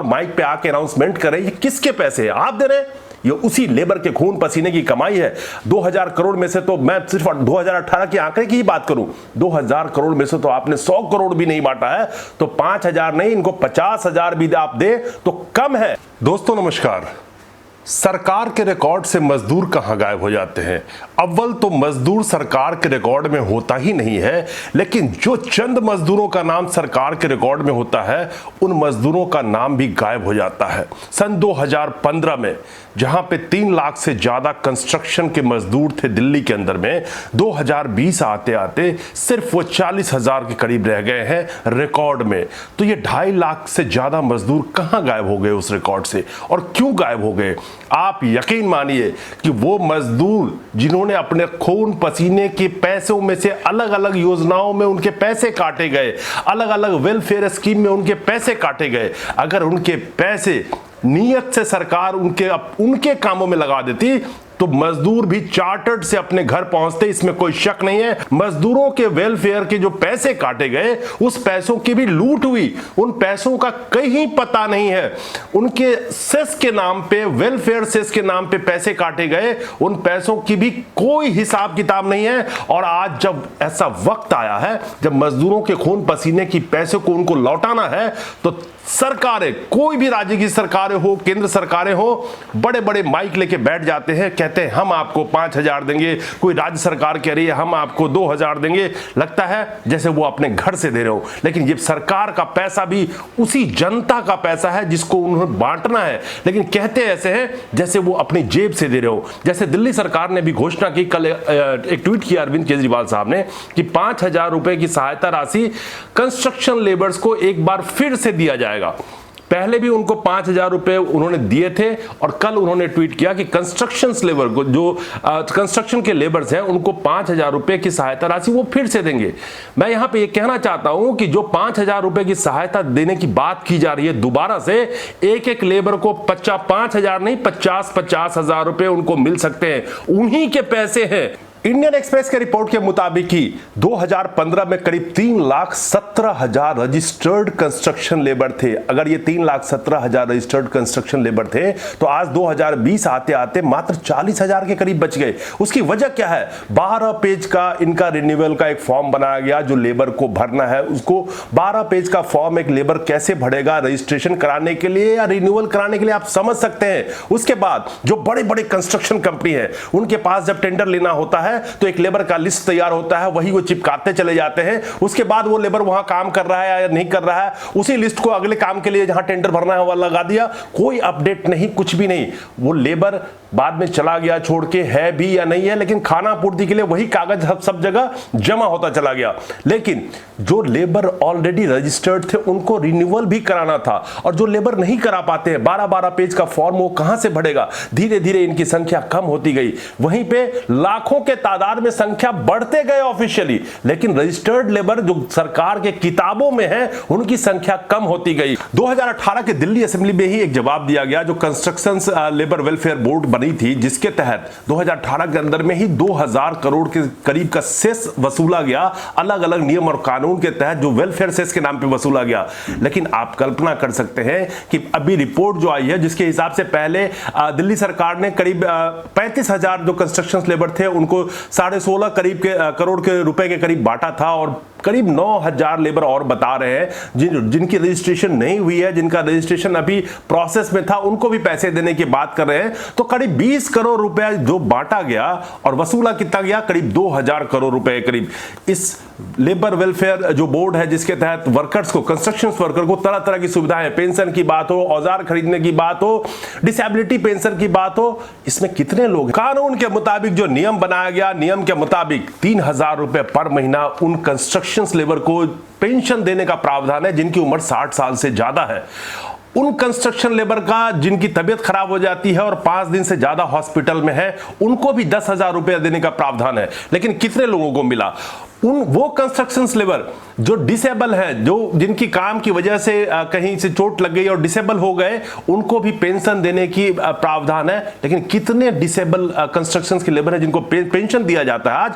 और माइक पे आके अनाउंसमेंट कर रहे हैं, ये किसके पैसे हैं? आप दे रहे हैं? ये उसी लेबर के खून पसीने की कमाई है। 2000 करोड़ में से तो मैं सिर्फ 2018 के आंकड़े की ही बात करूं, 2000 करोड़ में से तो आपने 100 करोड़ भी नहीं बांटा है, तो 5000 नहीं, इनको 50,000 भी आप दे तो कम है। दोस्तों नमस्कार। सरकार के रिकॉर्ड से मजदूर कहां गायब हो जाते हैं? अव्वल तो मजदूर सरकार के रिकॉर्ड में होता ही नहीं है, लेकिन जो चंद मजदूरों का नाम सरकार के रिकॉर्ड में होता है उन मजदूरों का नाम भी गायब हो जाता है। सन 2015 में जहां पे 3 लाख से ज्यादा कंस्ट्रक्शन के मजदूर थे दिल्ली के अंदर में, 2020 आते आते सिर्फ वो 40,000 के करीब रह गए हैं रिकॉर्ड में। तो ये 2.5 लाख से ज्यादा मजदूर कहां गायब हो गए उस रिकॉर्ड से, और क्यों गायब हो गए? आप यकीन मानिए कि वो मजदूर जिन्होंने अपने खून पसीने के पैसों में से अलग अलग योजनाओं में उनके पैसे काटे गए, अलग अलग वेलफेयर स्कीम में उनके पैसे काटे गए, अगर उनके पैसे नियत से सरकार उनके कामों में लगा देती तो मजदूर भी चार्टर्ड से अपने घर पहुंचते, इसमें कोई शक नहीं है। मजदूरों के वेलफेयर के जो पैसे काटे गए, उस पैसों की भी लूट हुई, उन पैसों का कहीं पता नहीं है। उनके सेस के नाम पे, वेलफेयर सेस के नाम पे पैसे काटे गए, उन पैसों की भी कोई हिसाब किताब नहीं है। और आज जब ऐसा वक्त आया है जब मजदूरों के खून पसीने की पैसे को उनको लौटाना है, तो सरकारें, कोई भी राज्य की सरकारें हो, केंद्र सरकारें हो, बड़े बड़े माइक लेके बैठ जाते हैं, कहते हैं हम आपको 5,000 देंगे, कोई राज्य सरकार कह रही है हम आपको 2,000 देंगे, लगता है जैसे वो अपने घर से दे रहे हो। लेकिन ये सरकार का पैसा भी उसी जनता का पैसा है जिसको उन्हें बांटना है, लेकिन कहते ऐसे हैं जैसे वो अपनी जेब से दे रहे हो। जैसे दिल्ली सरकार ने भी घोषणा की, कल एक ट्वीट किया अरविंद केजरीवाल साहब ने कि 5,000 रुपए की सहायता राशि कंस्ट्रक्शन लेबर्स को एक बार फिर से दिया जाएगा। पहले भी उनको 5,000 रुपए उन्होंने दिए थे, और कल उन्होंने ट्वीट किया कि कंस्ट्रक्शन लेबर को, जो कंस्ट्रक्शन के लेबर्स हैं, उनको 5,000 रुपए की सहायता राशि वो फिर से देंगे। मैं यहां पे ये कहना चाहता हूं कि जो 5,000 रुपए की सहायता देने की बात की जा रही है दोबारा से, एक एक लेबर को 5,000 नहीं, 50,000 रुपए उनको मिल सकते हैं, उन्हीं के पैसे हैं। इंडियन एक्सप्रेस के रिपोर्ट के मुताबिक ही 2015 में करीब 3,17,000 रजिस्टर्ड कंस्ट्रक्शन लेबर थे। अगर ये 3,17,000 रजिस्टर्ड कंस्ट्रक्शन लेबर थे तो आज 2020 आते आते मात्र 40,000 के करीब बच गए। उसकी वजह क्या है? 12 पेज का इनका रिन्यूअल का एक फॉर्म बनाया गया जो लेबर को भरना है। उसको 12 पेज का फॉर्म एक लेबर कैसे भरेगा रजिस्ट्रेशन कराने के लिए या रिन्यूअल कराने के लिए, आप समझ सकते हैं। उसके बाद जो बड़े बड़े कंस्ट्रक्शन कंपनी है उनके पास जब टेंडर लेना होता है तो एक लेबर का लिस्ट तैयार होता है, वही वो चिपकाते चले जाते हैं। उसके बाद वो लेबर वहां काम कर रहा है या नहीं कर रहा है, उसी लिस्ट को अगले काम के लिए जहां टेंडर भरना है वहां लगा दिया, कोई अपडेट नहीं, कुछ भी नहीं। वो लेबर बाद में चला गया छोड़ के, है भी या नहीं है, लेकिन खाना पूर्ति के लिए वही कागज सब जगह जमा होता चला गया। लेकिन जो लेबर ऑलरेडी रजिस्टर्ड थे उनको रिन्यूअल भी कराना था, और जो लेबर नहीं करा पाते हैं 12-12 पेज का फॉर्म वो कहां से भरेगा? धीरे धीरे इनकी संख्या कम होती गई। वहीं पे लाखों के तादाद में संख्या बढ़ते गए ऑफिशियली, लेकिन रजिस्टर्ड लेबर जो सरकार के किताबों में है उनकी संख्या कम होती गई। 2018 के दिल्ली असेंबली में ही एक जवाब दिया गया, जो कंस्ट्रक्शन लेबर वेलफेयर बोर्ड बनी थी, जिसके तहत 2018 के अंदर में ही 2,000 करोड़ के करीब का सेस वसूला गया, अलग अलग नियम और कानून के तहत जो वेलफेयर सेस के नाम पे वसूला गया। लेकिन आप कल्पना कर सकते हैं कि अभी रिपोर्ट जो आई है जिसके हिसाब से पहले दिल्ली सरकार ने करीब 35,000 जो कंस्ट्रक्शन लेबर थे उनको 16.5 करीब के करोड़ के रुपए के करीब बांटा था, और करीब 9,000 लेबर और बता रहे हैं जिनकी रजिस्ट्रेशन नहीं हुई है, जिनका रजिस्ट्रेशन अभी प्रोसेस में था, उनको भी पैसे देने की बात कर रहे हैं। तो करीब 20 करोड़ रुपए जो बांटा गया और वसूला कितना गया, करीब 2,000 करोड़ रुपए करीब। इस लेबर वेलफेयर जो बोर्ड है जिसके तहत वर्कर्स को, कंस्ट्रक्शन वर्कर को तरह तरह की सुविधाएं, पेंशन की बात हो, औजार खरीदने की बात हो, डिसेबिलिटी पेंशन की बात हो, इसमें कितने लोग? कानून के मुताबिक जो नियम बनाया गया, नियम के मुताबिक 3,000 रुपए पर महीना उन कंस्ट्रक्शन लेबर को पेंशन देने का प्रावधान है जिनकी उम्र 60 साल से ज्यादा है। उन कंस्ट्रक्शन लेबर का जिनकी तबीयत खराब हो जाती है और 5 दिन से ज्यादा हॉस्पिटल में है, उनको भी 10,000 रुपए देने का प्रावधान है। लेकिन कितने लोगों को मिला? वो कंस्ट्रक्शन लेबर जो डिसेबल है, जो जिनकी काम की वजह से कहीं से चोट लग गई और डिसेबल हो गए, उनको भी पेंशन देने की प्रावधान है। लेकिन कितने डिसेबल कंस्ट्रक्शन के लेबर है जिनको पेंशन दिया जाता है? आज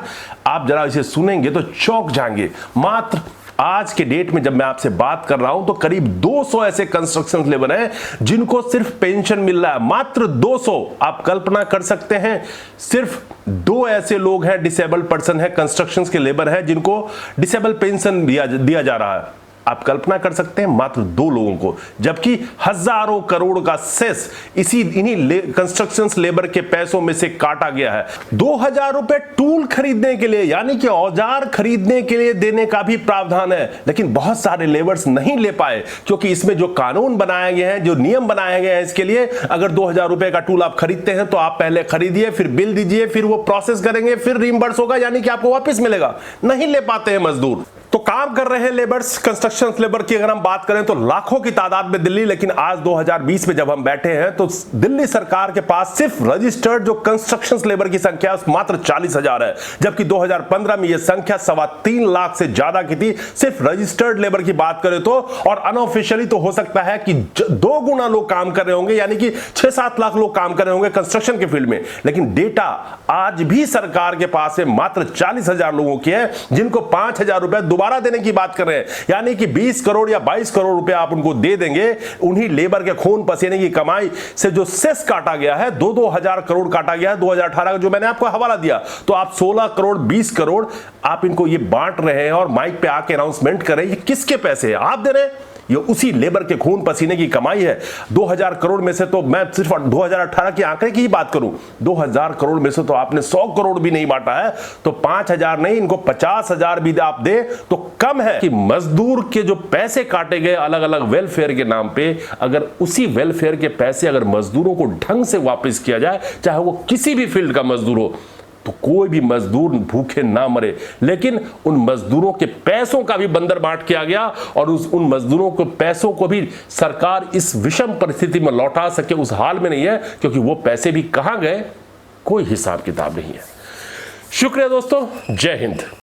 आप जरा इसे सुनेंगे तो चौंक जाएंगे। मात्र आज के डेट में जब मैं आपसे बात कर रहा हूं तो करीब 200 ऐसे कंस्ट्रक्शन लेबर हैं जिनको सिर्फ पेंशन मिल रहा है, मात्र 200। आप कल्पना कर सकते हैं, सिर्फ 2 ऐसे लोग हैं, डिसेबल्ड पर्सन है, कंस्ट्रक्शन के लेबर हैं जिनको डिसेबल पेंशन दिया जा रहा है। आप कल्पना कर सकते हैं, मात्र 2 लोगों को, जबकि हजारों करोड़ का सेस इन्हीं कंस्ट्रक्शन लेबर के पैसों में से काटा गया है। 2000 रुपए टूल खरीदने के लिए, यानी कि औजार खरीदने के लिए देने का भी प्रावधान है, लेकिन बहुत सारे लेबर्स नहीं ले पाए क्योंकि इसमें जो कानून बनाए गए हैं, जो नियम बनाए गए हैं इसके लिए, अगर 2000 रुपए का टूल आप खरीदते हैं तो आप पहले खरीदिए, फिर बिल दीजिए, फिर वो प्रोसेस करेंगे, फिर रिइंबर्स होगा, यानी कि आपको वापस मिलेगा। नहीं ले पाते हैं मजदूर, तो काम कर रहे हैं लेबर्स। कंस्ट्रक्शन लेबर की अगर हम बात करें तो लाखों की तादाद में दिल्ली, लेकिन आज 2020 में जब हम बैठे हैं तो दिल्ली सरकार के पास सिर्फ रजिस्टर्ड जो कंस्ट्रक्शन लेबर की संख्या मात्र 40,000 है, जबकि 2015 में यह संख्या 3.25 लाख से ज्यादा की थी। सिर्फ रजिस्टर्ड लेबर की बात करें तो, और अनऑफिशियली तो हो सकता है कि 2 गुना लोग काम कर रहे होंगे, यानी कि 6-7 लाख लोग काम कर रहे होंगे कंस्ट्रक्शन के फील्ड में, लेकिन डेटा आज भी सरकार के पास है मात्र 40,000 लोगों की है जिनको 5,000 रुपए दोबारा देने की बात कर रहे हैं। यानी कि 20 करोड़ या 22 करोड़ रुपए आप उनको दे देंगे, उन्हीं लेबर के खून पसीने की कमाई से जो सेस काटा गया है, 2-2 हजार करोड़ काटा गया है 2018 का, जो मैंने आपको हवाला दिया, तो आप 16 करोड़ 20 करोड़ आप इनको ये बांट रहे हैं और माइक पे आके अनाउंसमेंट कर रहे हैं। ये किसके पैसे हैं? आप दे रहे हैं, ये उसी लेबर के खून पसीने की कमाई है। 2000 करोड़ में से तो मैं सिर्फ 2018 के आंकड़े की ही बात करूं, 2000 करोड़ में से तो आपने 100 करोड़ भी नहीं बांटा है, तो 5000 नहीं, इनको 50,000 भी आप दे तो कम है कि मजदूर के जो पैसे काटे गए अलग अलग वेलफेयर के नाम पे, अगर उसी वेलफेयर के पैसे अगर मजदूरों को ढंग से वापस किया जाए, चाहे वो किसी भी फील्ड का मजदूर हो, तो कोई भी मजदूर भूखे ना मरे। लेकिन उन मजदूरों के पैसों का भी बंदर बांट किया गया और उन मजदूरों के पैसों को भी सरकार इस विषम परिस्थिति में लौटा सके उस हाल में नहीं है, क्योंकि वो पैसे भी कहां गए कोई हिसाब किताब नहीं है। शुक्रिया दोस्तों, जय हिंद।